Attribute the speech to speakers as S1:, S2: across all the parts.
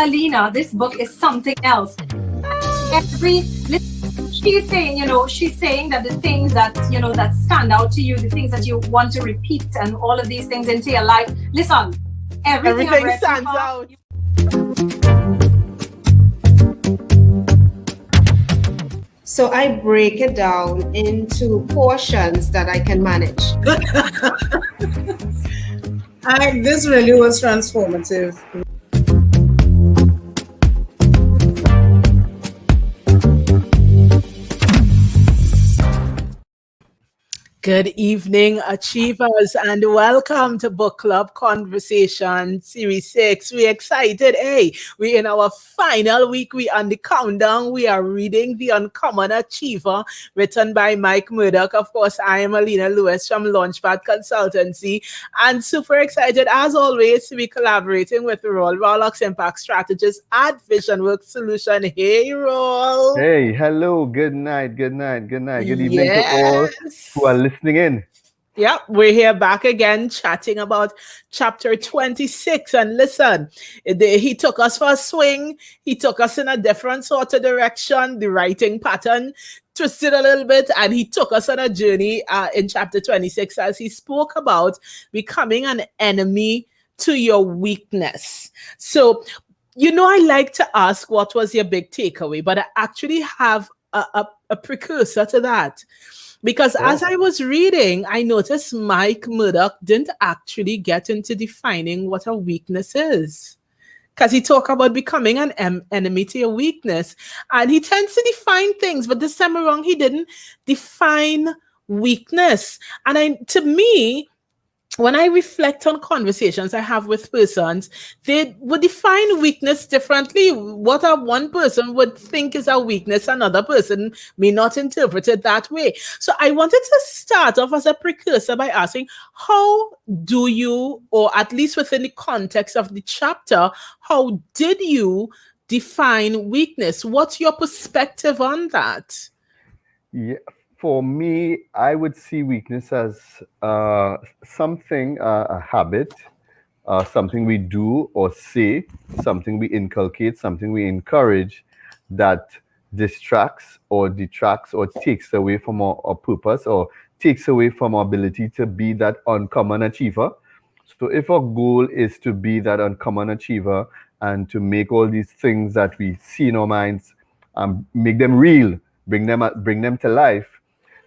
S1: Alina, this book is something else. Every she's saying, she's saying that the things that that stand out to you, the things that you want to repeat, and all of these things into your life. Listen, everything I've
S2: Everything
S1: read so
S2: stands
S1: far.
S2: out.
S3: So I break it down into portions that I can manage.
S4: This really was transformative.
S2: Good evening, achievers, and welcome to Book Club Conversation Series 6. We're excited. Hey, we're in our final week. We on the countdown. We are reading The Uncommon Achiever, written by Mike Murdock. Of course, I am Alina Lewis from Launchpad Consultancy, and super excited, as always, to be collaborating with Roll Rollock's Impact Strategist at VisionWorks Solution. Hey, Roll.
S5: Hey, hello, good night, good night, good night. Good evening to all
S2: Yes.
S5: who are listening in.
S2: Yep, we're here back again chatting about chapter 26. And listen, he took us for a swing. He took us in a different sort of direction. The writing pattern twisted a little bit, and he took us on a journey in chapter 26 as he spoke about becoming an enemy to your weakness. So, I like to ask what was your big takeaway, but I actually have a precursor to that. Because as I was reading, I noticed Mike Murdock didn't actually get into defining what a weakness is. Because he talked about becoming an enemy to your weakness. And he tends to define things, but this time around, he didn't define weakness. And to me, when I reflect on conversations I have with persons, they would define weakness differently. What one person would think is a weakness, another person may not interpret it that way. So I wanted to start off as a precursor by asking, how do you, or at least within the context of the chapter, how did you define weakness? What's your perspective on that?
S5: Yeah, for me, I would see weakness as something, a habit, something we do or say, something we inculcate, something we encourage that distracts or detracts or takes away from our purpose or takes away from our ability to be that uncommon achiever. So if our goal is to be that uncommon achiever and to make all these things that we see in our minds, make them real, bring them to life,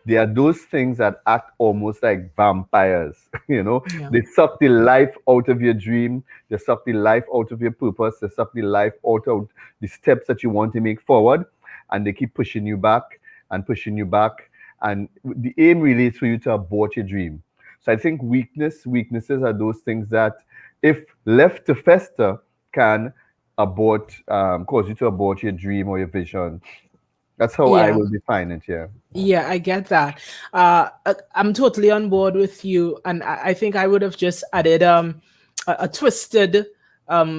S5: they are those things that act almost like vampires.
S2: Yeah.
S5: They suck the life out of your dream, they suck the life out of your purpose, they suck the life out of the steps that you want to make forward, and they keep pushing you back and pushing you back. And the aim really is for you to abort your dream. So I think weaknesses are those things that, if left to fester, can cause you to abort your dream or your vision. That's how I will define it, yeah.
S2: Yeah, I get that. I'm totally on board with you. And I think I would have just added a twisted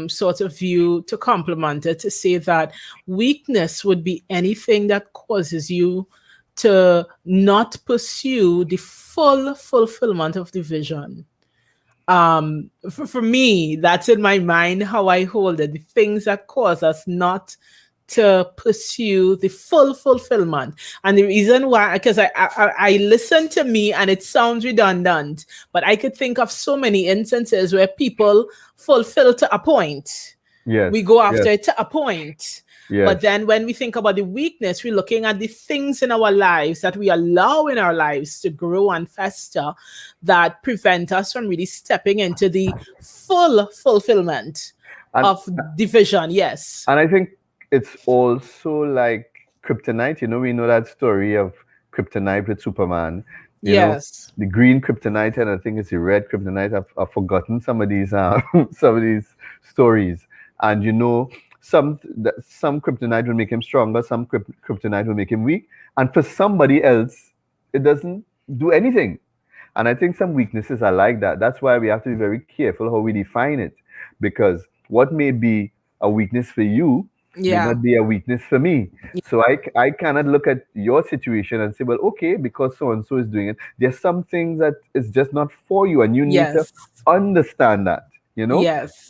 S2: sort of view to complement it, to say that weakness would be anything that causes you to not pursue the full fulfillment of the vision. For me, that's in my mind how I hold it. The things that cause us not to pursue the full fulfillment. And the reason why, because I listen to me and it sounds redundant, but I could think of so many instances where people fulfill to a point.
S5: Yes.
S2: We go after it to a point.
S5: Yes.
S2: But then when we think about the weakness, we're looking at the things in our lives that we allow in our lives to grow and fester that prevent us from really stepping into the full fulfillment of the vision. Yes.
S5: And I think it's also like kryptonite. We know that story of kryptonite with Superman. You know, the green kryptonite, and I think it's the red kryptonite. I've forgotten some of these stories. And some kryptonite will make him stronger, some kryptonite will make him weak, and for somebody else, it doesn't do anything. And I think some weaknesses are like that. That's why we have to be very careful how we define it, because what may be a weakness for you may not be a weakness for me. So I cannot look at your situation and say, well, okay, because so-and-so is doing it, there's some things that is just not for you, and you need to understand that.
S2: Yes.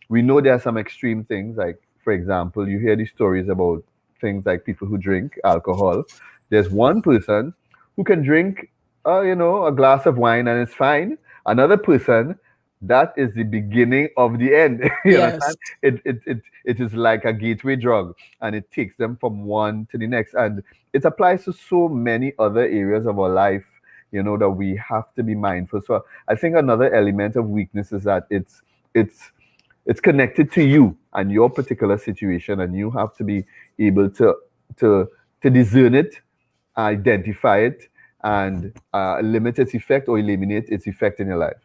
S5: We know there are some extreme things, like, for example, you hear these stories about things like people who drink alcohol. There's one person who can drink, a glass of wine and it's fine. Another person, that is the beginning of the end. You
S2: Yes.
S5: understand? It is like a gateway drug, and it takes them from one to the next. And it applies to so many other areas of our life, that we have to be mindful. So I think another element of weakness is that it's it's connected to you and your particular situation, and you have to be able to discern it, identify it, and limit its effect or eliminate its effect in your life.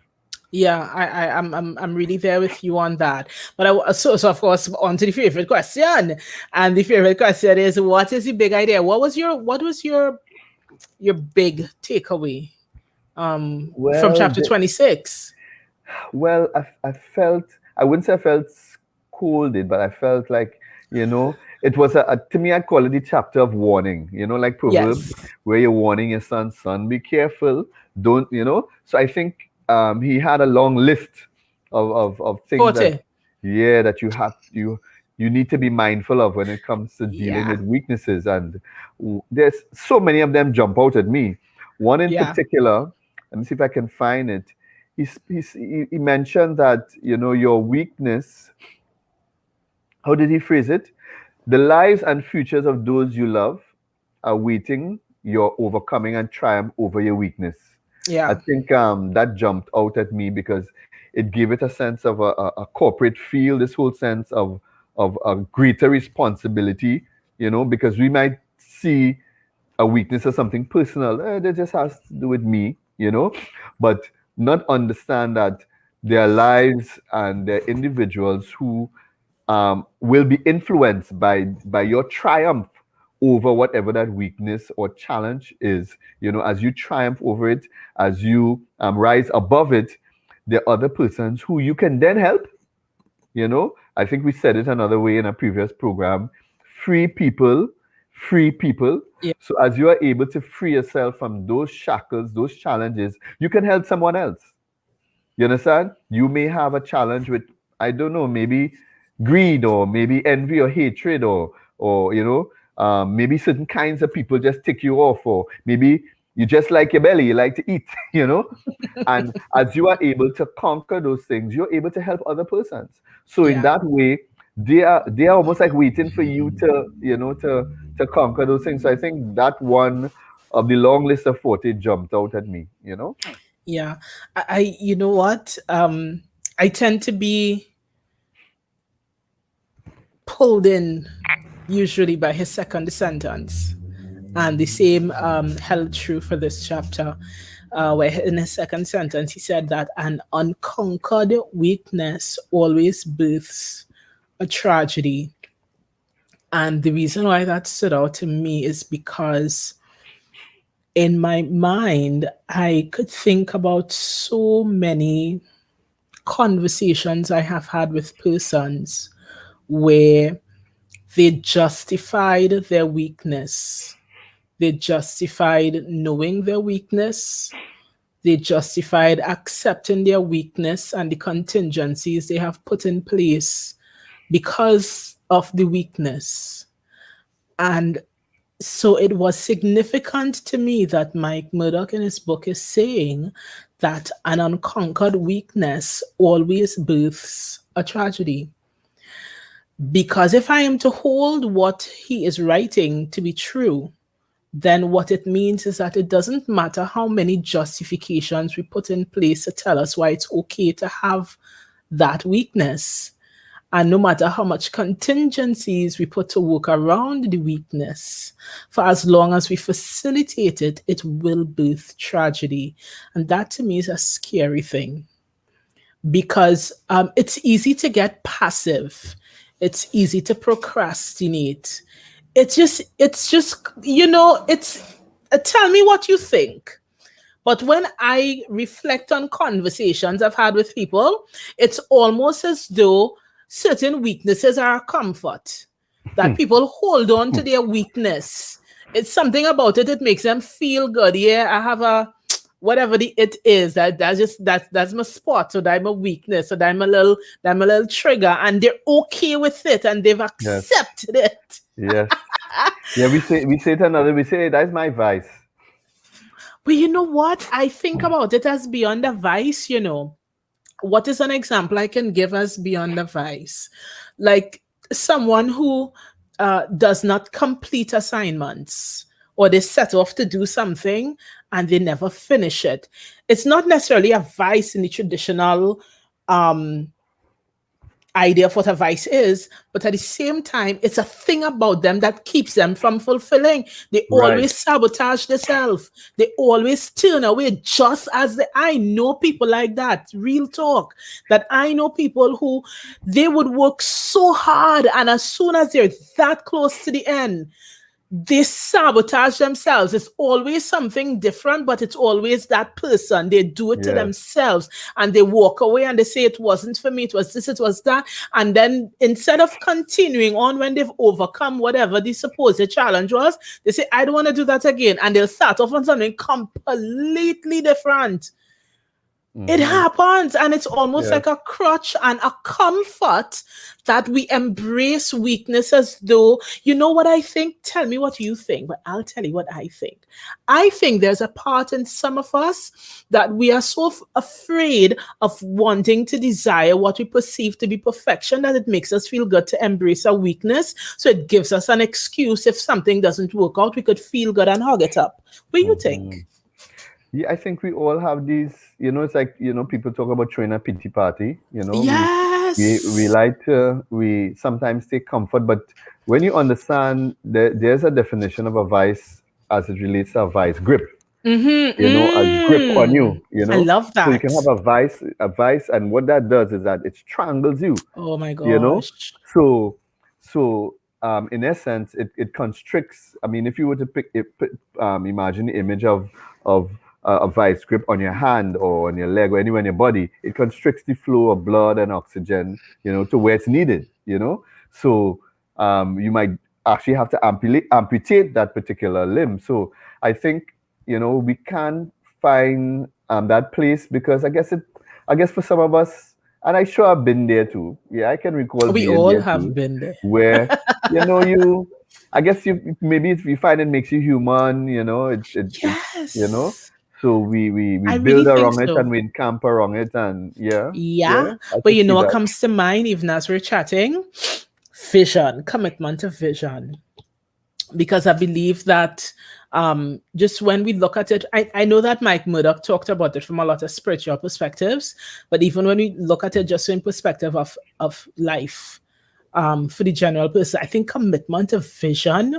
S2: Yeah, I'm really there with you on that. But so of course on to the favorite question, and the favorite question is, what is the big idea? What was your big takeaway from
S5: Well,
S2: chapter 26?
S5: well, I felt, I wouldn't say I felt scolded, but I felt like, it was to me, I'd call it the chapter of warning, like Proverbs,
S2: Yes.
S5: where you're warning your son, be careful, don't, So I think he had a long list of things that,
S2: 40.
S5: yeah, that you need to be mindful of when it comes to dealing
S2: Yeah.
S5: with weaknesses. And there's so many of them jump out at me. One in
S2: Yeah.
S5: particular, let me see if I can find it. He mentioned that, your weakness, how did he phrase it? The lives and futures of those you love are waiting your overcoming and triumph over your weakness. I
S2: Yeah.
S5: think that jumped out at me because it gave it a sense of a corporate feel, this whole sense of a greater responsibility, because we might see a weakness or something personal. That just has to do with me, but not understand that there are lives and there are individuals who will be influenced by your triumph over whatever that weakness or challenge is. As you triumph over it, as you rise above it, there are other persons who you can then help. I think we said it another way in a previous program. Free people, free people.
S2: Yeah.
S5: So as you are able to free yourself from those shackles, those challenges, you can help someone else. You understand? You may have a challenge with, I don't know, maybe greed, or maybe envy or hatred, or maybe certain kinds of people just tick you off, or maybe you just like your belly, you like to eat, and as you are able to conquer those things, you're able to help other persons. So in
S2: Yeah.
S5: that way, they are almost like waiting for you to, to conquer those things. So I think that one of the long list of 40 jumped out at me.
S2: Yeah. You know what? I tend to be pulled in usually by his second sentence. And the same held true for this chapter, where in his second sentence he said that an unconquered weakness always births a tragedy. And the reason why that stood out to me is because in my mind, I could think about so many conversations I have had with persons where they justified their weakness. They justified knowing their weakness. They justified accepting their weakness and the contingencies they have put in place because of the weakness. And so it was significant to me that Mike Murdock in his book is saying that an unconquered weakness always births a tragedy. Because if I am to hold what he is writing to be true, then what it means is that it doesn't matter how many justifications we put in place to tell us why it's okay to have that weakness. And no matter how much contingencies we put to work around the weakness, for as long as we facilitate it, it will birth tragedy. And that to me is a scary thing because it's easy to get passive. It's easy to procrastinate. It's tell me what you think. But when I reflect on conversations I've had with people, it's almost as though certain weaknesses are a comfort, that people hold on to their weakness. It's something about it, it makes them feel good. Yeah, I have whatever the it is, that's my spot, so that's my weakness, so that's my little trigger, and they're okay with it and they've
S5: Yes.
S2: accepted it.
S5: Yes. Yeah, we say to another, we say that's my vice.
S2: But you know what? I think about it as beyond a vice, What is an example I can give as beyond a vice? Like someone who does not complete assignments, or they set off to do something and they never finish it. It's not necessarily a vice in the traditional idea of what a vice is, but at the same time, it's a thing about them that keeps them from fulfilling. They
S5: Right.
S2: always sabotage themselves. They always turn away, just as I know people like that. Real talk. That I know people who they would work so hard, and as soon as they're that close to the end, they sabotage themselves. It's always something different, but it's always that person. They do it to
S5: Yes.
S2: themselves, and they walk away and they say, it wasn't for me, it was this, it was that. And then instead of continuing on when they've overcome whatever the supposed challenge was, they say, I don't want to do that again. And they'll start off on something completely different. It happens, and it's almost
S5: Yeah.
S2: like a crutch and a comfort that we embrace weakness as though, you know what I think? Tell me what you think, but I'll tell you what I think. I think there's a part in some of us that we are so afraid of wanting to desire what we perceive to be perfection that it makes us feel good to embrace our weakness. So it gives us an excuse if something doesn't work out, we could feel good and hug it up. What do you think?
S5: Yeah, I think we all have these, it's like, people talk about throwing a pity party,
S2: Yes.
S5: we sometimes take comfort, but when you understand there's a definition of a vice as it relates to a vice grip, a grip on you,
S2: I love that.
S5: So you can have a vice, and what that does is that it strangles you.
S2: Oh my gosh.
S5: So in essence, it constricts. I mean, if you were to imagine the image of a vice grip on your hand or on your leg or anywhere in your body, it constricts the flow of blood and oxygen, to where it's needed, So you might actually have to amputate that particular limb. So I think, we can find that place, because I guess for some of us, and I sure I've been there too. Yeah, I can recall.
S2: We all have been there.
S5: Where, I guess maybe if you find it makes you human,
S2: Yes.
S5: So we build
S2: really
S5: around
S2: think
S5: it
S2: so.
S5: and we encamp around it, and
S2: Yeah.
S5: I
S2: But
S5: could
S2: you know
S5: see
S2: what
S5: that.
S2: comes to mind even as we're chatting? Vision, commitment to vision. Because I believe that just when we look at it, I know that Mike Murdock talked about it from a lot of spiritual perspectives, but even when we look at it just in perspective of life, for the general person, I think commitment to vision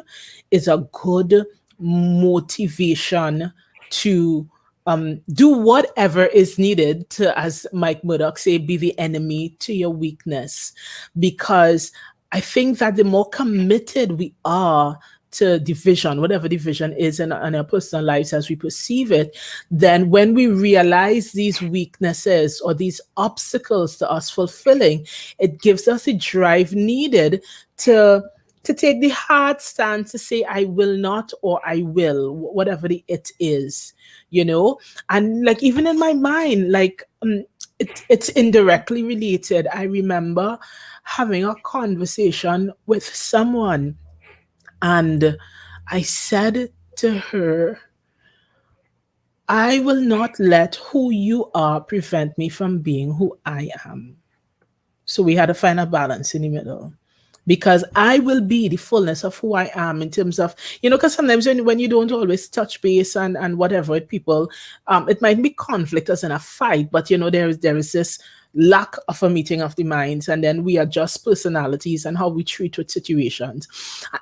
S2: is a good motivation to do whatever is needed to, as Mike Murdock say, be the enemy to your weakness. Because I think that the more committed we are to the vision, whatever the vision is in our personal lives as we perceive it, then when we realize these weaknesses or these obstacles to us fulfilling, it gives us the drive needed to take the hard stand to say, I will not, or I will, whatever the it is, And like, even in my mind, like, it's indirectly related. I remember having a conversation with someone, and I said to her, I will not let who you are prevent me from being who I am. So we had to find a balance in the middle. Because I will be the fullness of who I am in terms of, because sometimes when you don't always touch base and whatever with people, it might be conflict as in a fight, but there is this lack of a meeting of the minds, and then we adjust personalities and how we treat with situations.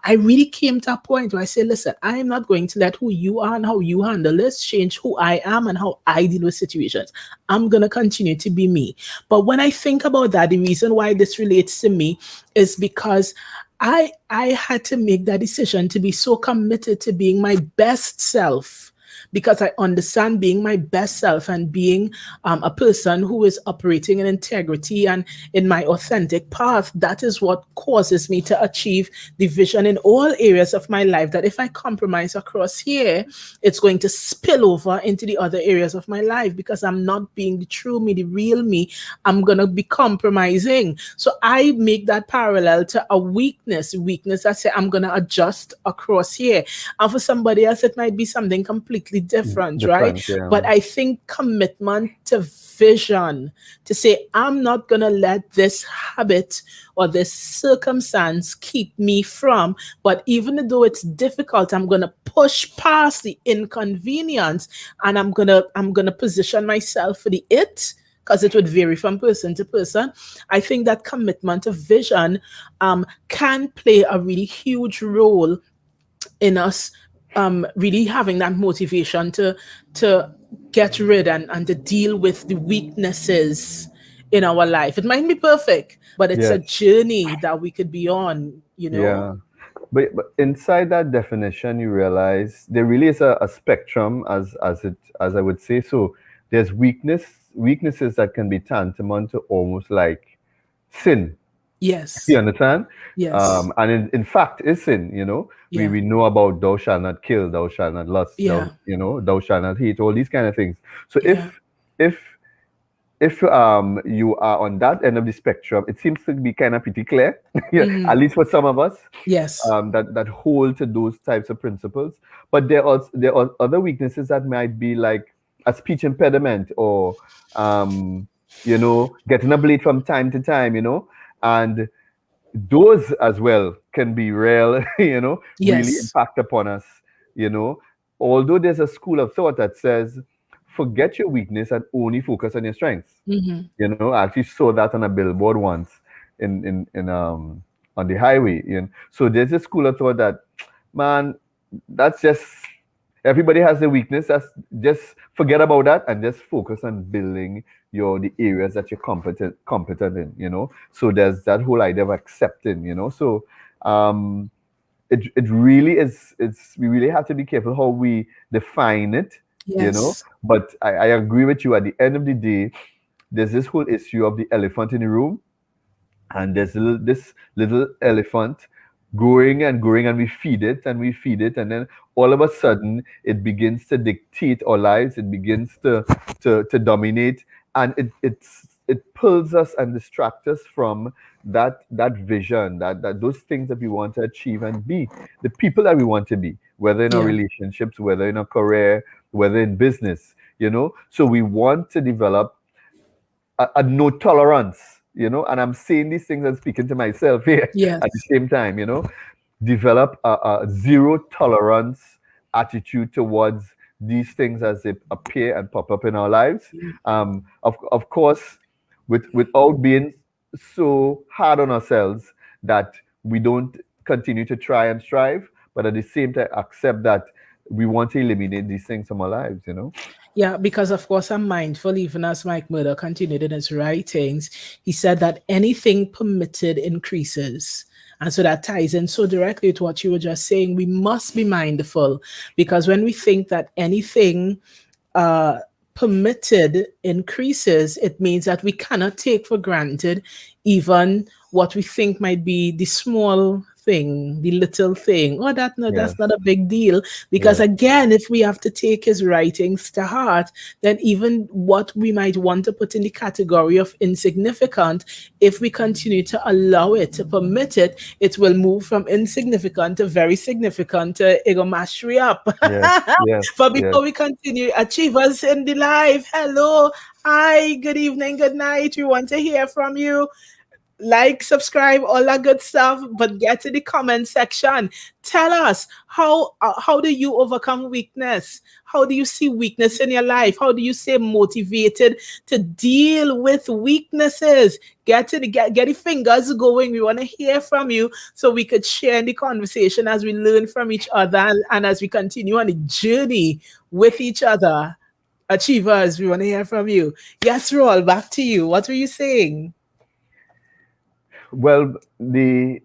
S2: I really came to a point where I say, listen, I am not going to let who you are and how you handle this change who I am and how I deal with situations. I'm going to continue to be me. But when I think about that, the reason why this relates to me is because I had to make that decision to be so committed to being my best self, because I understand being my best self and being a person who is operating in integrity and in my authentic path. That is what causes me to achieve the vision in all areas of my life. That if I compromise across here, it's going to spill over into the other areas of my life because I'm not being the true me, the real me. I'm going to be compromising. So I make that parallel to a weakness. Weakness, I say, I'm going to adjust across here. And for somebody else, it might be something completely different, right?
S5: Yeah.
S2: But I think commitment to vision, to say, I'm not going to let this habit or this circumstance keep me from, but even though it's difficult, I'm going to push past the inconvenience and I'm going to position myself for the it, because it would vary from person to person. I think that commitment to vision can play a really huge role in us really having that motivation to get rid and to deal with the weaknesses in our life. It might be perfect, but it's a journey that we could be on,
S5: Yeah. But inside that definition, you realize there really is a spectrum, as I would say. So there's weaknesses that can be tantamount to almost like sin.
S2: Yes.
S5: You understand?
S2: Yes.
S5: And in fact, is sin. We know about thou shalt not kill, thou shalt not lust, thou shalt not hate, all these kind of things. So if you are on that end of the spectrum, it seems to be kind of pretty clear, at least for some of us.
S2: Yes.
S5: That hold to those types of principles. But there are other weaknesses that might be like a speech impediment or getting up late from time to time, and those as well can be real, really impact upon us, although there's a school of thought that says forget your weakness and only focus on your strengths. I actually saw that on a billboard once in on the highway. So there's a school of thought that, man, that's just, everybody has their weakness. That's just forget about that and just focus on building the areas that you're competent in. So there's that whole idea of accepting. So it really is. We really have to be careful how we define it. But I agree with you. At the end of the day, there's this whole issue of the elephant in the room, and there's this little elephant growing and growing, and we feed it, and then all of a sudden it begins to dictate our lives. It begins to dominate, and it pulls us and distracts us from that vision, that those things that we want to achieve and be the people that we want to be, whether in our relationships, whether in our career, whether in business. So we want to develop a no tolerance, and I'm saying these things and speaking to myself here at the same time, develop a zero tolerance attitude towards these things as they appear and pop up in our lives. Of course, without being so hard on ourselves that we don't continue to try and strive, but at the same time accept that we want to eliminate these things from our lives,
S2: Yeah, because of course I'm mindful, even as Mike Murdock continued in his writings, he said that anything permitted increases. And so that ties in so directly to what you were just saying. We must be mindful, because when we think that anything permitted increases, it means that we cannot take for granted even what we think might be the small thing, the little thing. Oh, that's not a big deal. Because again, if we have to take his writings to heart, then even what we might want to put in the category of insignificant, if we continue to allow it, to permit it, it will move from insignificant to very significant. It will mash me up. But before we continue, achievers in the live, hello, hi, good evening, good night. We want to hear from you. Like, subscribe, all that good stuff, but get to the comment section. Tell us, how do you overcome weakness? How do you see weakness in your life? How do you stay motivated to deal with weaknesses? Get the fingers going. We want to hear from you so we could share in the conversation as we learn from each other and as we continue on the journey with each other. Achievers, we want to hear from you. Yes, Roll, back to you. What were you saying?
S5: Well, the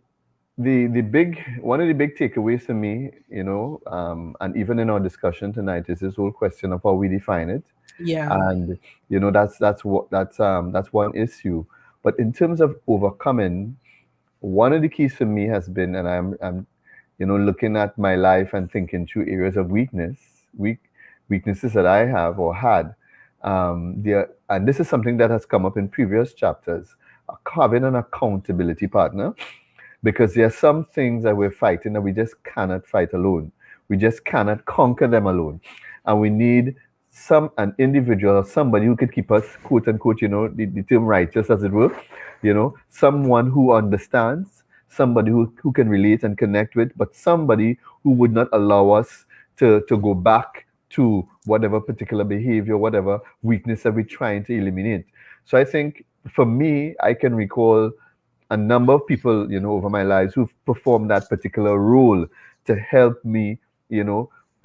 S5: the big one of the big takeaways for me, and even in our discussion tonight, is this whole question of how we define it.
S2: Yeah.
S5: And that's one issue. But in terms of overcoming, one of the keys for me has been, and I'm looking at my life and thinking through areas of weaknesses that I have or had. And this is something that has come up in previous chapters, having an accountability partner, because there are some things that we're fighting that we just cannot fight alone. We just cannot conquer them alone, and we need an individual or somebody who could keep us, quote unquote, the term righteous, as it were, someone who understands, somebody who can relate and connect with, but somebody who would not allow us to go back to whatever particular behavior, whatever weakness that we're trying to eliminate. So I think for me, I can recall a number of people, over my lives who've performed that particular role to help me,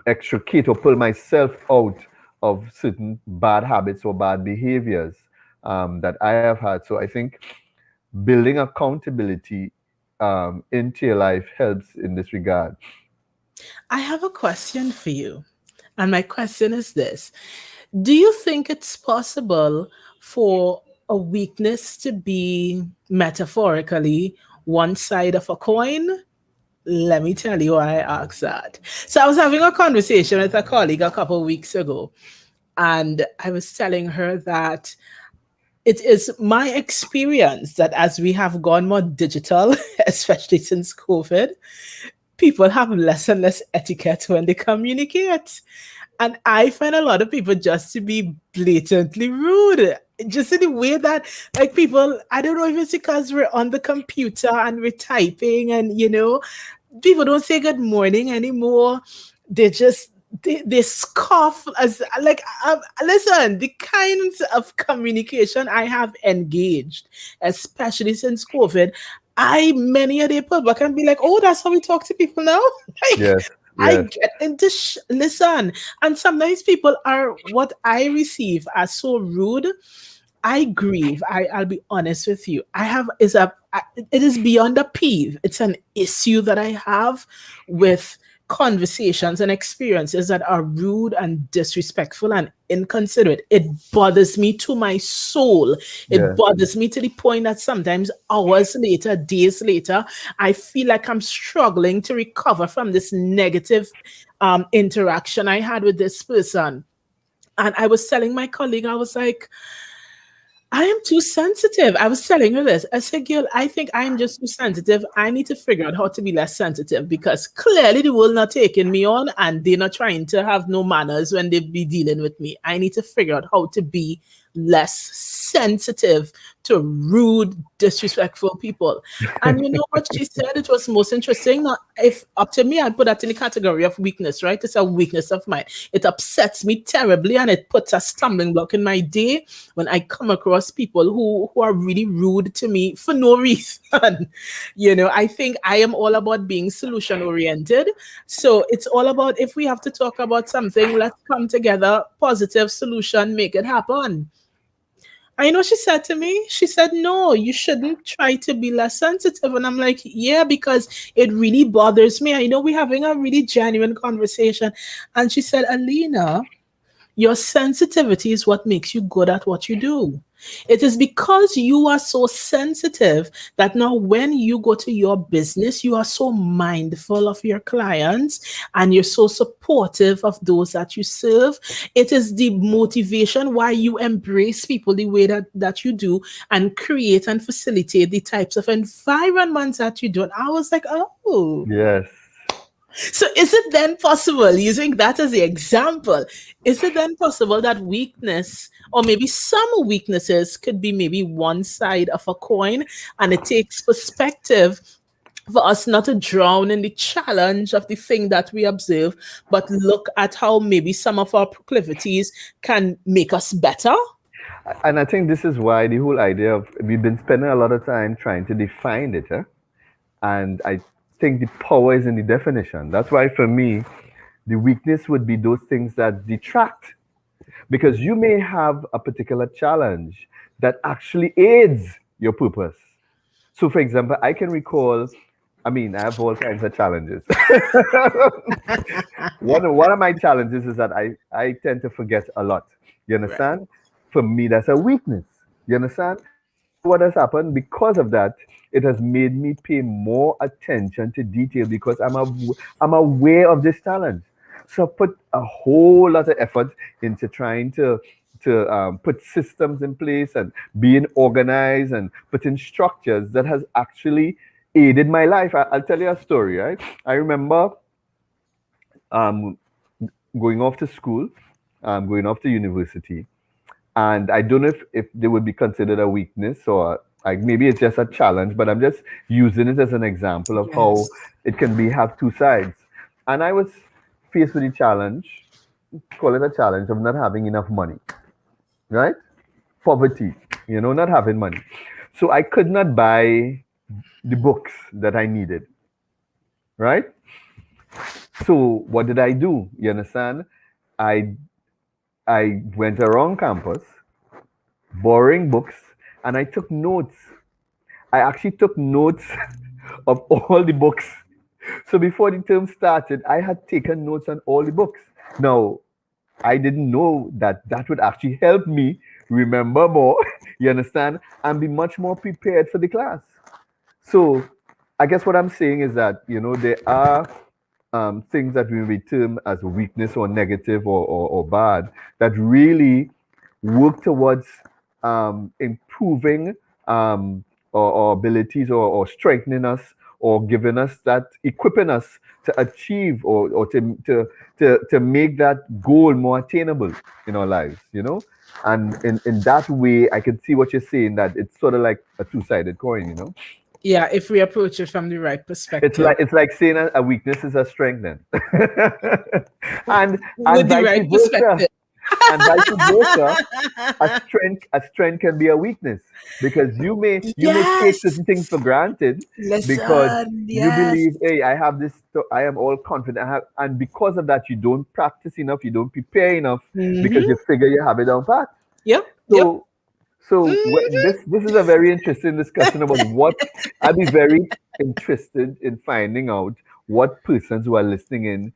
S5: extricate or pull myself out of certain bad habits or bad behaviors that I have had. So I think building accountability into your life helps in this regard.
S2: I have a question for you. And my question is this. Do you think it's possible for a weakness to be metaphorically one side of a coin? Let me tell you why I asked that. So I was having a conversation with a colleague a couple of weeks ago, and I was telling her that it is my experience that as we have gone more digital, especially since COVID, people have less and less etiquette when they communicate. And I find a lot of people just to be blatantly rude. Just in the way that, like, people, I don't know if it's because we're on the computer and we're typing and, people don't say good morning anymore. They scoff as, like, listen, the kinds of communication I have engaged, especially since COVID, many a day pull back and be like, oh, that's how we talk to people now? Like,
S5: Yes.
S2: I get into listen, and sometimes people are what I receive as so rude. I grieve. I'll be honest with you. It is beyond a peeve. It's an issue that I have with conversations and experiences that are rude and disrespectful and inconsiderate. It bothers me to my soul. It bothers me to the point that sometimes hours later, days later, I feel like I'm struggling to recover from this negative interaction I had with this person. And I was telling my colleague, I was like, I am too sensitive. I was telling her this. I said, girl, I think I'm just too sensitive. I need to figure out how to be less sensitive, because clearly the world not taking me on and they're not trying to have no manners when they be dealing with me. I need to figure out how to be less sensitive to rude, disrespectful people. And you know what she said? It was most interesting. Now, if up to me, I'd put that in the category of weakness, right? It's a weakness of mine. It upsets me terribly and it puts a stumbling block in my day when I come across people who are really rude to me for no reason. I think I am all about being solution oriented. So it's all about, if we have to talk about something, let's come together, positive solution, make it happen. I know she said to me, she said, no, you shouldn't try to be less sensitive. And I'm like, yeah, because it really bothers me. I know we're having a really genuine conversation. And she said, Alina, your sensitivity is what makes you good at what you do. It is because you are so sensitive that now when you go to your business, you are so mindful of your clients and you're so supportive of those that you serve. It is the motivation why you embrace people the way that you do and create and facilitate the types of environments that you do. And I was like, oh.
S5: Yes.
S2: So is it then possible, using that as the example, is it then possible that weakness, or maybe some weaknesses, could be maybe one side of a coin, and it takes perspective for us not to drown in the challenge of the thing that we observe, but look at how maybe some of our proclivities can make us better?
S5: And I think this is why the whole idea of, we've been spending a lot of time trying to define it. And I think the power is in the definition. That's why for me, the weakness would be those things that detract. Because you may have a particular challenge that actually aids your purpose. So for example, I can recall I mean, I have all kinds of challenges. One of my challenges is that I tend to forget a lot. You
S2: Right.
S5: understand? For me, that's a weakness. You understand? So what has happened because of that? It has made me pay more attention to detail because I'm aware of this challenge. So I put a whole lot of effort into trying to put systems in place and being organized and putting structures that has actually aided my life. I'll tell you a story, right? I remember um, going off to school, going off to university, and I don't know if they would be considered a weakness or like maybe it's just a challenge, but I'm just using it as an example of how
S2: Yes.
S5: it can be have two sides. And I was faced with the challenge, call it a challenge of not having enough money, right? Poverty, not having money. So I could not buy the books that I needed, right? So what did I do? You understand? I I went around campus borrowing books and I took notes. I actually took notes of all the books. So before the term started, I had taken notes on all the books. Now, I didn't know that that would actually help me remember more, you understand, and be much more prepared for the class. So I guess what I'm saying is that, there are things that we may term as weakness or negative or bad that really work towards improving our abilities or strengthening us or giving us that, equipping us to achieve or to make that goal more attainable in our lives, And in that way, I can see what you're saying, that it's sort of like a two-sided coin.
S2: Yeah, if we approach it from the right
S5: It's
S2: perspective.
S5: like it's like saying a weakness is a strength then. and
S2: With the
S5: vice
S2: right
S5: versa.
S2: perspective.
S5: And vice versa, a strength can be a weakness because you may take
S2: Yes.
S5: certain things for granted because
S2: Listen,
S5: you
S2: yes.
S5: believe, hey, I have this, I am all confident, and because of that, you don't practice enough, you don't prepare enough because
S2: Mm-hmm.
S5: you figure you have it down pat.
S2: Yep. Yep.
S5: So this is a very interesting discussion about what I'd be very interested in finding out what persons who are listening in,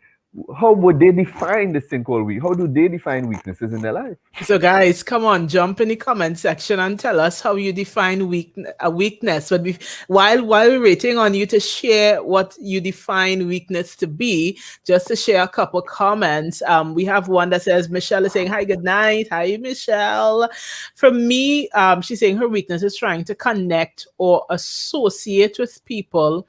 S5: how would they define this thing called weak? How do they define weaknesses in their life?
S2: So, guys, come on, jump in the comment section and tell us how you define a weakness. But while we're waiting on you to share what you define weakness to be, just to share a couple comments. We have one that says Michelle is saying hi, good night, hi Michelle. For me, she's saying her weakness is trying to connect or associate with people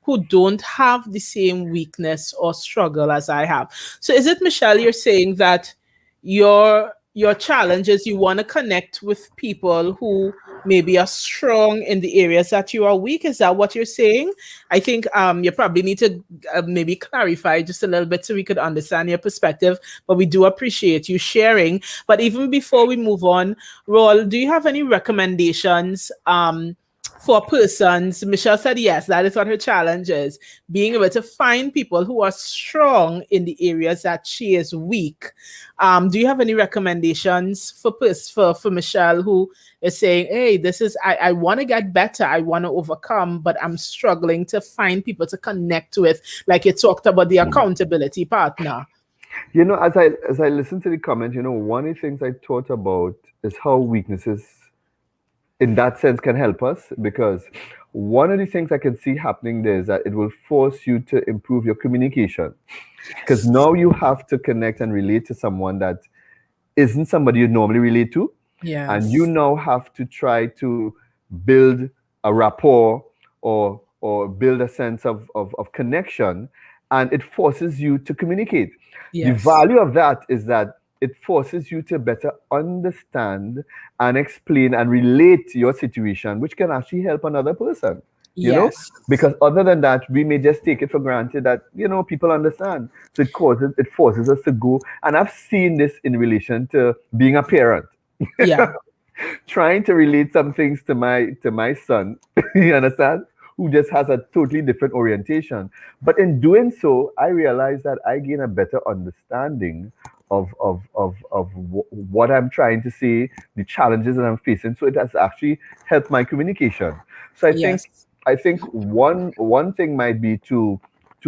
S2: who don't have the same weakness or struggle as I have. So, is it Michelle? You're saying that your challenge is you want to connect with people who maybe are strong in the areas that you are weak. Is that what you're saying? I think you probably need to maybe clarify just a little bit so we could understand your perspective. But we do appreciate you sharing. But even before we move on, Roll, do you have any recommendations for persons? Michelle said yes, that is what her challenge is, being able to find people who are strong in the areas that she is weak. Do you have any recommendations for Michelle, who is saying, hey, I want to get better, I want to overcome, but I'm struggling to find people to connect with, like you talked about the accountability partner.
S5: As I listen to the comment, one of the things I thought about is how weaknesses in that sense can help us, because one of the things I can see happening there is that it will force you to improve your communication, because now you have to connect and relate to someone that isn't somebody you normally relate to, and you
S2: Yes.
S5: now have to try to build a rapport or build a sense of connection, and it forces you to communicate. The
S2: Yes.
S5: value of that is that it forces you to better understand and explain and relate to your situation, which can actually help another person.
S2: Yes.
S5: Because other than that, we may just take it for granted that people understand. So it forces us to go. And I've seen this in relation to being a parent,
S2: Yeah.
S5: trying to relate some things to my son, you understand, who just has a totally different orientation. But in doing so, I realized that I gain a better understanding of what I'm trying to say, the challenges that I'm facing. So it has actually helped my communication. So I think
S2: Yes.
S5: I think one thing might be to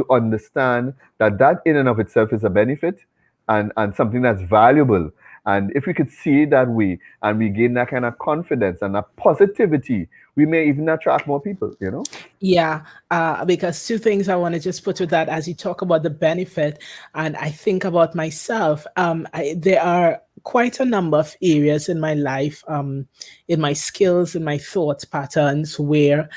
S5: understand that that in and of itself is a benefit and something that's valuable. And if we could see it that way and we gain that kind of confidence and that positivity, we may even attract more people, you know?
S2: Yeah, because two things I want to just put with that as you talk about the benefit, and I think about myself. There are quite a number of areas in my life, in my skills, in my thought patterns, where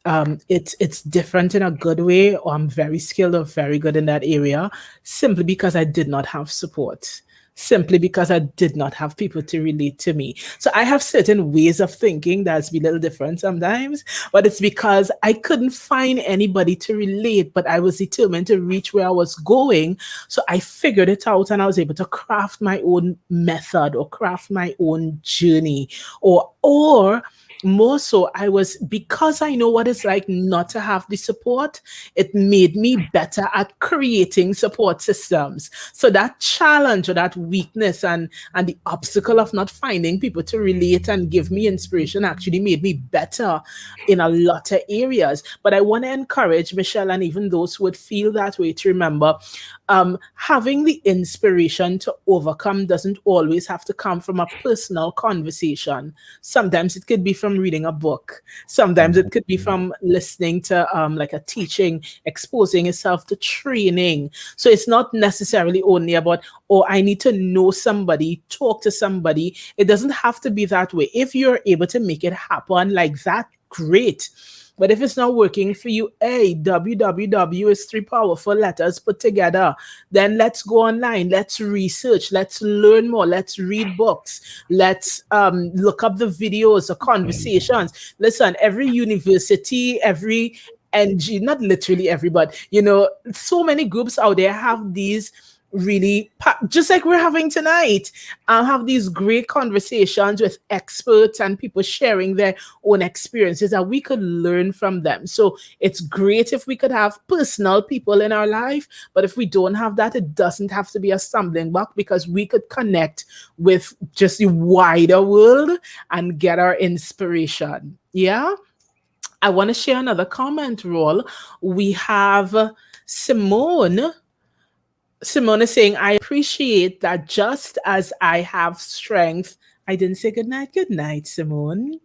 S2: it's different in a good way, or I'm very skilled or very good in that area, simply because I did not have support, simply because I did not have people to relate to me. So I have certain ways of thinking that's been a little different sometimes, but it's because I couldn't find anybody to relate, but I was determined to reach where I was going. So I figured it out and I was able to craft my own method or craft my own journey, or more so, I was, because I know what it's like not to have the support, it made me better at creating support systems. So that challenge or that weakness and the obstacle of not finding people to relate and give me inspiration actually made me better in a lot of areas. But I want to encourage Michelle and even those who would feel that way to remember, having the inspiration to overcome doesn't always have to come from a personal conversation. Sometimes it could be from reading a book. Sometimes it could be from listening to like a teaching, exposing yourself to training. So it's not necessarily only about, oh, I need to know somebody, talk to somebody. It doesn't have to be that way. If you're able to make it happen like that, great. But if it's not working for you, hey, www is three powerful letters put together. Then let's go online. Let's research. Let's learn more. Let's read books. Let's look up the videos or conversations. Listen, every university, every NG, not literally every, but so many groups out there have these really, just like we're having tonight, have these great conversations with experts and people sharing their own experiences that we could learn from them. So it's great if we could have personal people in our life, but if we don't have that, it doesn't have to be a stumbling block, because we could connect with just the wider world and get our inspiration. Yeah. I want to share another comment, Roll. We have Simone. Simone is saying, I appreciate that just as I have strength. I didn't say good night. Good night, Simone.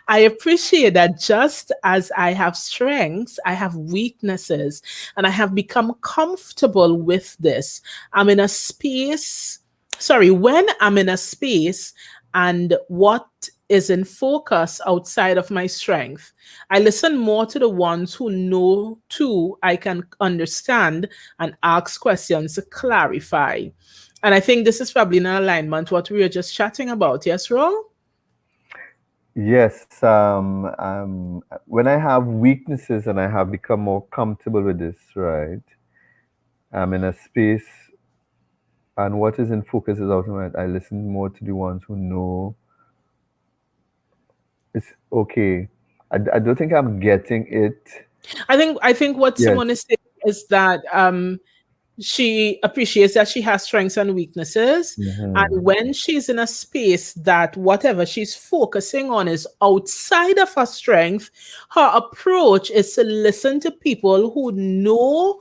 S2: I appreciate that just as I have strengths, I have weaknesses, and I have become comfortable with this. I'm in a space. Sorry, when I'm in a space and what is in focus outside of my strength, I listen more to the ones who know too. I can understand and ask questions to clarify. And I think this is probably in alignment what we were just chatting about. Yes, Ro?
S5: Yes. When I have weaknesses and I have become more comfortable with this, right? I'm in a space and what is in focus is automatic. I listen more to the ones who know. It's okay. I don't think I'm getting it.
S2: I think what
S5: Yes.
S2: Simone is saying is that she appreciates that she has strengths and weaknesses. And when she's in a space that whatever she's focusing on is outside of her strength, her approach is to listen to people who know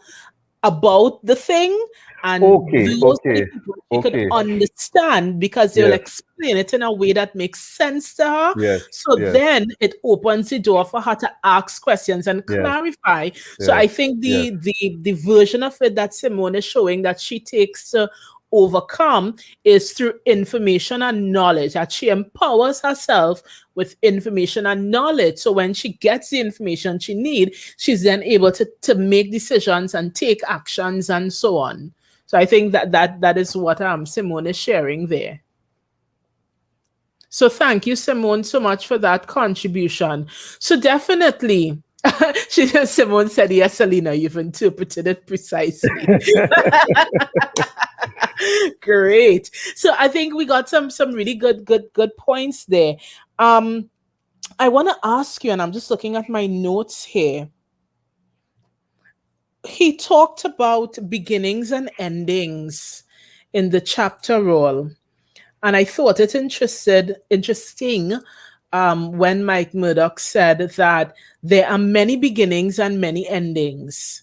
S2: about the thing, and those are the people she could understand, because they'll explain it in a way that makes sense to her. So then it opens the door for her to ask questions and clarify. So I think the version of it that Simone is showing that she takes to overcome is through information and knowledge, that she empowers herself with information and knowledge. So when she gets the information she needs, she's then able to make decisions and take actions and so on. So I think that is what Simone is sharing there. So thank you, Simone, so much for that contribution. So definitely, Simone said, yes, Selena, you've interpreted it precisely. Great. So I think we got some really good points there. I want to ask you, and I'm just looking at my notes here. He talked about beginnings and endings in the chapter role. And I thought it interesting when Mike Murdock said that there are many beginnings and many endings.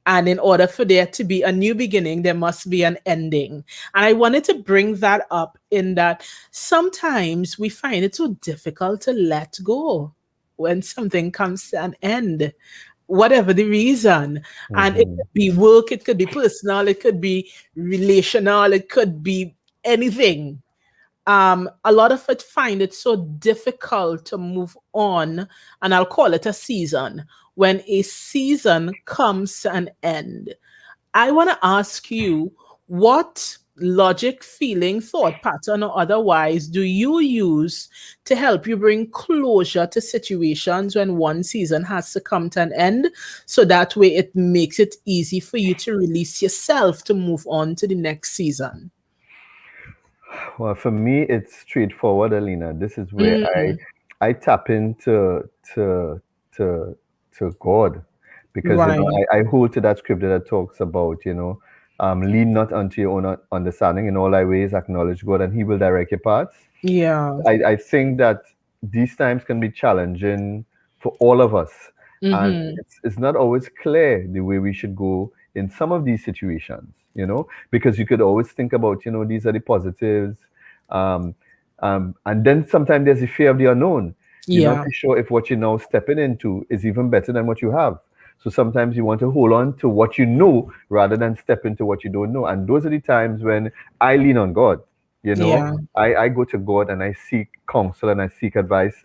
S2: And in order for there to be a new beginning, there must be an ending. And I wanted to bring that up in that sometimes we find it so difficult to let go when something comes to an end, whatever the reason. And it could be work, it could be personal, it could be relational, it could be anything. A lot of it find it so difficult to move on, and I'll call it a season. When a season comes to an end, I want to ask you, what logic, feeling, thought pattern, or otherwise do you use to help you bring closure to situations when one season has to come to an end, so that way it makes it easy for you to release yourself to move on to the next season?
S5: Well, for me, it's straightforward, Alina. This is where
S2: Mm,
S5: I tap into to God, because
S2: right.
S5: I hold to that scripture that talks about, lean not unto your own understanding, in all thy ways acknowledge God, and He will direct your paths.
S2: Yeah.
S5: I think that these times can be challenging for all of us, and
S2: Mm-hmm.
S5: it's not always clear the way we should go in some of these situations, because you could always think about, these are the positives, um, and then sometimes there's the fear of the unknown. You're not
S2: Yeah.
S5: too sure if what you're now stepping into is even better than what you have. So sometimes you want to hold on to what you know rather than step into what you don't know. And those are the times when I lean on God. You know,
S2: Yeah.
S5: I go to God and I seek counsel and I seek advice.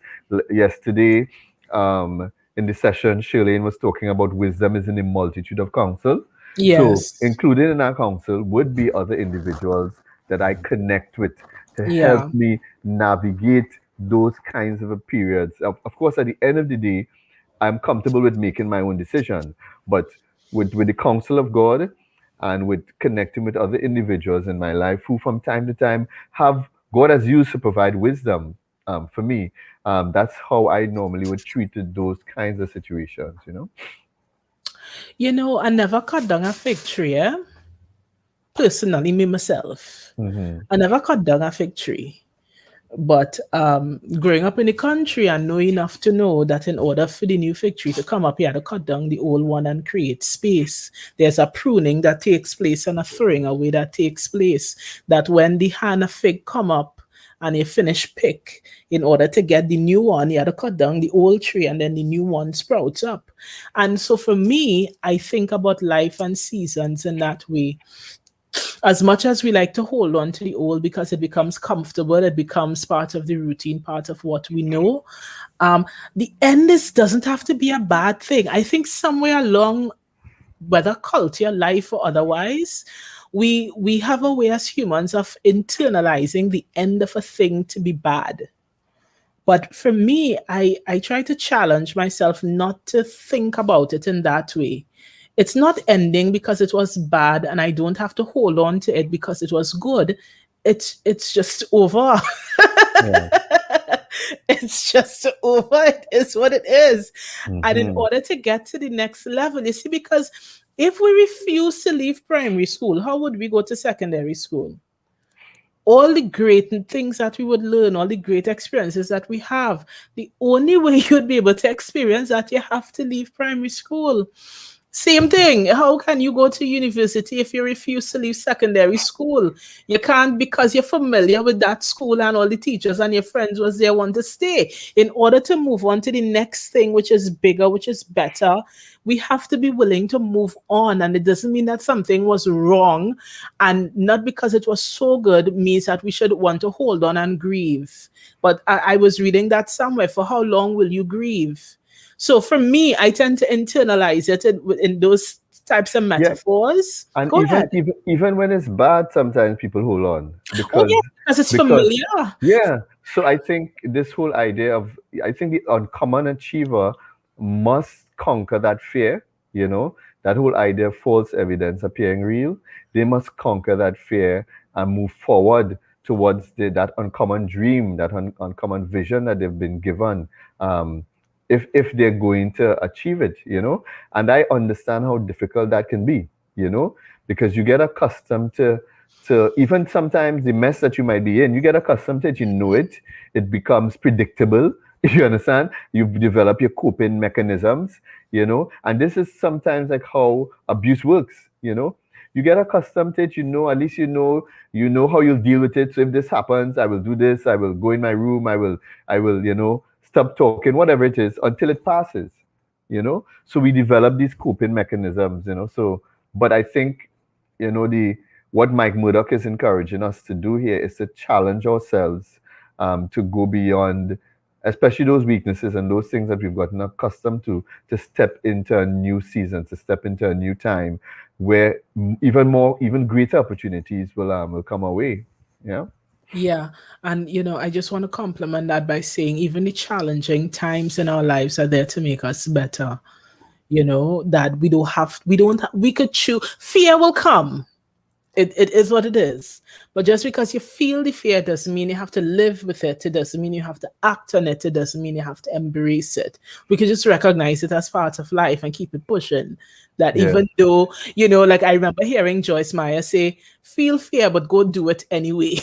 S5: Yesterday, in the session, Shirlene was talking about wisdom is in the multitude of counsel. So
S2: Yes.
S5: included in our counsel would be other individuals that I connect with to help
S2: Yeah.
S5: me navigate those kinds of periods. Of course, at the end of the day, I'm comfortable with making my own decision, but with the counsel of God and with connecting with other individuals in my life who from time to time have God has used to provide wisdom for me. That's how I normally would treat those kinds of situations.
S2: I never cut down a fig tree, eh? Personally, me myself.
S5: Hmm.
S2: I never cut down a fig tree. But growing up in the country, I know enough to know that in order for the new fig tree to come up, you had to cut down the old one and create space. There's a pruning that takes place and a throwing away that takes place. That when the Hannah fig come up and you finish pick, in order to get the new one, you had to cut down the old tree and then the new one sprouts up. And so for me, I think about life and seasons in that way. As much as we like to hold on to the old because it becomes comfortable, it becomes part of the routine, part of what we know. The end doesn't have to be a bad thing. I think somewhere along, whether culture, life, or otherwise, we have a way as humans of internalizing the end of a thing to be bad. But for me, I try to challenge myself not to think about it in that way. It's not ending because it was bad and I don't have to hold on to it because it was good. It's just over.
S5: Yeah.
S2: It's just over. It is what it is. And in
S5: Hmm.
S2: order to get to the next level, you see, because if we refuse to leave primary school, how would we go to secondary school? All the great things that we would learn, all the great experiences that we have, the only way you'd be able to experience that, you have to leave primary school. Same thing. How can you go to university if you refuse to leave secondary school? You can't, because you're familiar with that school and all the teachers and your friends was there want to stay. In order to move on to the next thing, which is bigger, which is better, we have to be willing to move on. And it doesn't mean that something was wrong. And not because it was so good means that we should want to hold on and grieve. But I was reading that somewhere. For how long will you grieve? So for me, I tend to internalize it in those types of
S5: Yeah,
S2: metaphors.
S5: and
S2: Go ahead.
S5: even when it's bad, sometimes people hold on
S2: Oh,
S5: because
S2: yeah, because it's
S5: because
S2: familiar.
S5: yeah. So I think this whole idea of I think the uncommon achiever must conquer that fear. That whole idea of false evidence appearing real. They must conquer that fear and move forward towards that uncommon dream, that uncommon vision that they've been given. Um, if they're going to achieve it. And I understand how difficult that can be, because you get accustomed to even sometimes the mess that you might be in, you get accustomed to it, it becomes predictable, You understand? You've developed your coping mechanisms, and this is sometimes like how abuse works. You get accustomed to it, at least you know how you'll deal with it. So if this happens, I will do this, I will go in my room, I will stop talking, whatever it is, until it passes. So we develop these coping mechanisms. So but I think, the what Mike Murdock is encouraging us to do here is to challenge ourselves, to go beyond, especially those weaknesses and those things that we've gotten accustomed to step into a new season, to step into a new time where even greater opportunities will come our way. Yeah.
S2: Yeah. And, I just want to compliment that by saying even the challenging times in our lives are there to make us better. That we could choose. Fear will come. It is what it is. But just because you feel the fear doesn't mean you have to live with it. It doesn't mean you have to act on it. It doesn't mean you have to embrace it. We can just recognize it as part of life and keep it pushing. That
S5: Yeah.
S2: even though, like I remember hearing Joyce Meyer say, feel fear, but go do it anyway.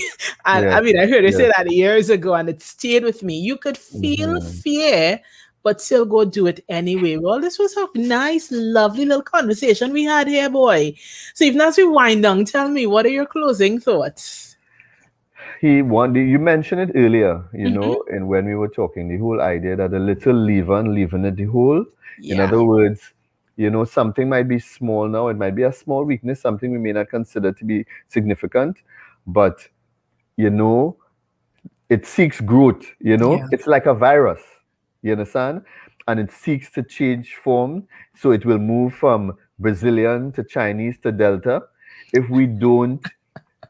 S2: And
S5: Yeah.
S2: I mean, I heard her say
S5: Yeah.
S2: that years ago and it stayed with me. You could feel fear, but still go do it anyway. Well, this was a nice, lovely little conversation we had here, boy. So even as we wind down, tell me, what are your closing thoughts?
S5: You mentioned it earlier,
S2: Mhm.
S5: and when we were talking, the whole idea that a little leaven it the whole. In
S2: Yeah.
S5: other words, something might be small now, it might be a small weakness, something we may not consider to be significant, but you know, it seeks growth.
S2: Yeah.
S5: It's like a virus. You understand? And it seeks to change form, so it will move from Brazilian to Chinese to Delta. If we don't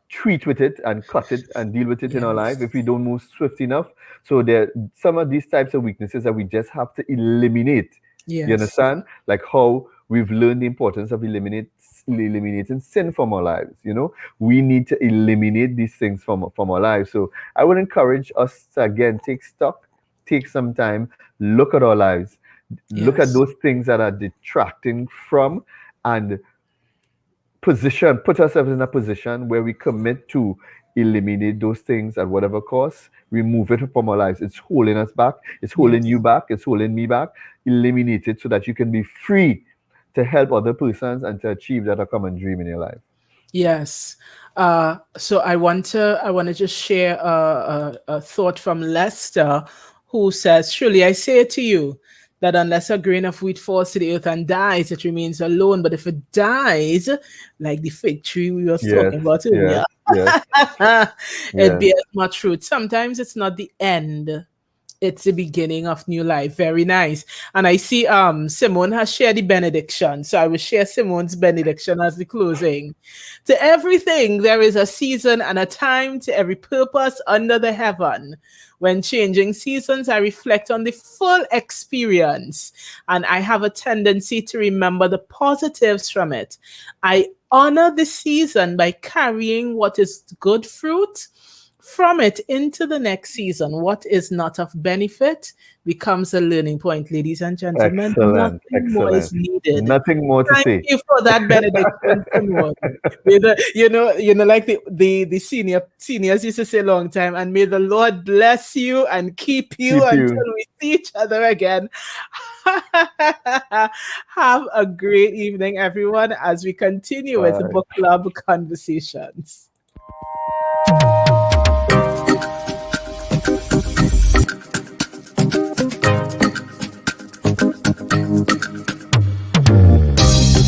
S5: treat with it and cut it and deal with it in our life, if we don't move swift enough. So there some of these types of weaknesses that we just have to eliminate.
S2: Yes.
S5: You understand? Like how we've learned the importance of eliminating sin from our lives. We need to eliminate these things from our lives. So I would encourage us to again take stock, take some time, look at our lives, look at
S2: Yes.
S5: those things that are detracting from, and put ourselves in a position where we commit to eliminate those things at whatever cost, remove it from our lives. It's holding us back, it's holding you back, it's holding me back. Eliminate it so that you can be free to help other persons and to achieve that a common dream in your life.
S2: Yes. So I want to just share a thought from Lester, who says, "Surely I say to you that unless a grain of wheat falls to the earth and dies, it remains alone. But if it dies, like the fig tree we were
S5: Yes,
S2: talking about
S5: yes,
S2: earlier,
S5: yes,
S2: it
S5: yes.
S2: bears much fruit. Sometimes it's not the end, it's the beginning of new life." Very nice. And I see Simone has shared the benediction. So I will share Simone's benediction as the closing. To everything there is a season and a time, to every purpose under the heaven. When changing seasons, I reflect on the full experience, and I have a tendency to remember the positives from it. I honor the season by carrying what is good fruit from it into the next season. What is not of benefit becomes a learning point, ladies and gentlemen.
S5: Excellent,
S2: Nothing more is
S5: excellent.
S2: needed.
S5: Nothing more to
S2: Thank
S5: say.
S2: you for that benediction, Simone. Like the seniors used to say a long time, and may the Lord bless you and keep you
S5: Keep
S2: until
S5: you.
S2: we see each other again. Have a great evening, everyone, as we continue with
S5: Bye.
S2: book club conversations.